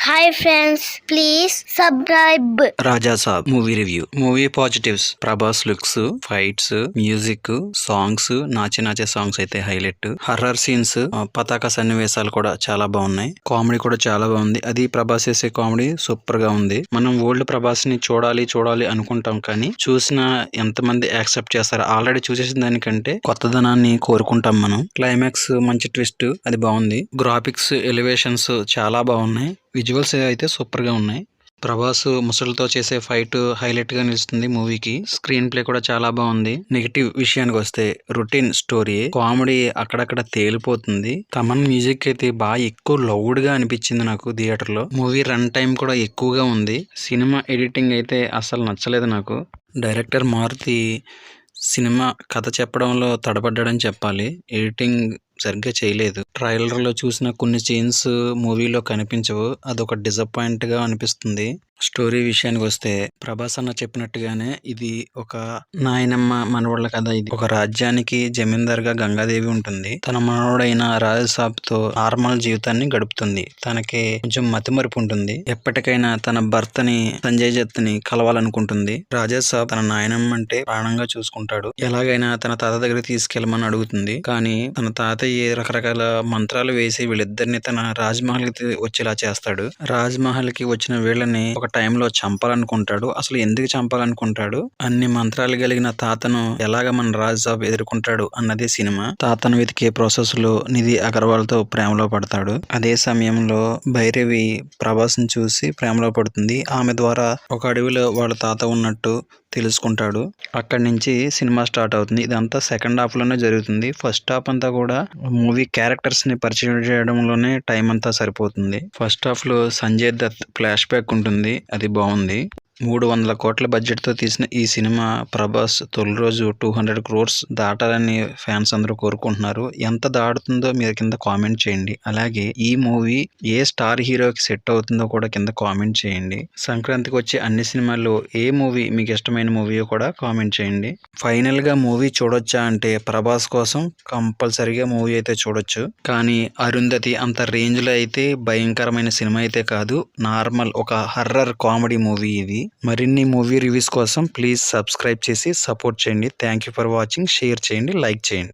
Hi friends, please subscribe. Raja Saab movie review. Movie positives: Prabhas looks, fights, music, songs, నాచే songs అయితే highlight. Horror scenes, పతాక సన్నివేశాలు కూడా చాలా బాగున్నాయి. కామెడీ కూడా చాలా బాగుంది. అది ప్రభాస్ చేసే కామెడీ సూపర్ గా ఉంది. మనం ఓల్డ్ ప్రభాస్ ని చూడాలి అనుకుంటాం, కానీ చూసిన ఎంతమంది యాక్సెప్ట్ చేస్తారు? ఆల్రెడీ చూసేసిన దానికంటే కొత్తదనాన్ని కోరుకుంటాం మనం. క్లైమాక్స్ మంచి ట్విస్ట్, అది బాగుంది. గ్రాఫిక్స్, ఎలివేషన్స్ చాలా బాగున్నాయి. విజువల్స్ అయితే సూపర్ గా ఉన్నాయి. ప్రభాస్ ముసలితో చేసే ఫైట్ హైలైట్ గా నిలుస్తుంది మూవీకి. స్క్రీన్ ప్లే కూడా చాలా బాగుంది. నెగిటివ్ విషయానికి వస్తే రొటీన్ స్టోరీ, కామెడీ అక్కడక్కడ తేలిపోతుంది. తమన్ మ్యూజిక్ అయితే బాగా ఎక్కువ లౌడ్ గా అనిపించింది నాకు థియేటర్ లో. మూవీ రన్ టైం కూడా ఎక్కువగా ఉంది. సినిమా ఎడిటింగ్ అయితే అసలు నచ్చలేదు నాకు. డైరెక్టర్ మారుతి సినిమా కథ చెప్పడంలో తడబడ్డాడని చెప్పాలి. ఎడిటింగ్ సరిగ్గా చేయలేదు. ట్రైలర్ లో చూసిన కొన్ని సీన్స్ మూవీలో కనిపించవు. అదొక డిసప్పాయింట్ గా అనిపిస్తుంది. స్టోరీ విషయానికి వస్తే ప్రభాస్ అన్న చెప్పినట్టుగానే ఇది ఒక నాయనమ్మ మనవళ్ళ కథ. ఇది ఒక రాజ్యానికి జమీందార్గా గంగాదేవి ఉంటుంది. తన మనవడైన రాజసాబ్ తో నార్మల్ జీవితాన్ని గడుపుతుంది. తనకి కొంచెం మతిమరుపు ఉంటుంది. ఎప్పటికైనా తన భర్తని సంజయ్ దత్ ని కలవాలనుకుంటుంది. రాజసాబ్ తన నాయనమ్మ అంటే ప్రాణంగా చూసుకుంటాడు. ఎలాగైనా తన తాత దగ్గర తీసుకెళ్లమని అడుగుతుంది. కానీ తన తాతయ్య రకరకాల మంత్రాలు వేసి వీళ్ళిద్దరిని తన రాజ్మహల్ కి వచ్చేలా చేస్తాడు. రాజ్మహల్ కి వచ్చిన వీళ్ళని ఒక టైంలో చంపాలనుకుంటాడు. అసలు ఎందుకు చంపాలనుకుంటాడు? అన్ని మంత్రాలు కలిగిన తాతను ఎలాగ మన రాజసాబ్ ఎదుర్కొంటాడు అన్నది సినిమా. తాతను వెతికే ప్రాసెస్ లో నిధి అగర్వాల్ తో ప్రేమలో పడతాడు. అదే సమయంలో భైరవి ప్రభాస్ ని చూసి ప్రేమలో పడుతుంది. ఆమె ద్వారా ఒక అడవిలో వాళ్ళ తాత ఉన్నట్టు తెలుసుకుంటాడు. అక్కడి నుంచి సినిమా స్టార్ట్ అవుతుంది. ఇదంతా సెకండ్ హాఫ్ లోనే జరుగుతుంది. ఫస్ట్ హాఫ్ అంతా కూడా మూవీ క్యారెక్టర్స్ ని పరిచయం చేయడంలోనే టైం అంతా సరిపోతుంది. ఫస్ట్ హాఫ్ లో సంజయ్ దత్ ఫ్లాష్ బ్యాక్ ఉంటుంది. అది బాగుంది. 300 కోట్ల బడ్జెట్ తో తీసిన ఈ సినిమా ప్రభాస్ తొలి రోజు 200 crores దాటాలని ఫ్యాన్స్ అందరూ కోరుకుంటున్నారు. ఎంత దాటుతుందో మీరు కింద కామెంట్ చేయండి. అలాగే ఈ మూవీ ఏ స్టార్ హీరోకి సెట్ అవుతుందో కూడా కింద కామెంట్ చేయండి. సంక్రాంతికి వచ్చే అన్ని సినిమాల్లో ఏ మూవీ మీకు ఇష్టమైన మూవీయో కూడా కామెంట్ చేయండి. ఫైనల్ గా మూవీ చూడొచ్చా అంటే ప్రభాస్ కోసం కంపల్సరీగా మూవీ అయితే చూడొచ్చు. కానీ అరుంధతి అంత రేంజ్ లో అయితే భయంకరమైన సినిమా అయితే కాదు. నార్మల్ ఒక హర్రర్ కామెడీ మూవీ ఇది. మరిన్ని మూవీ రివ్యూస్ కోసం ప్లీజ్ సబ్స్క్రైబ్ చేసి సపోర్ట్ చేయండి. Thank you for watching. Share చేయండి, లైక్ చేయండి.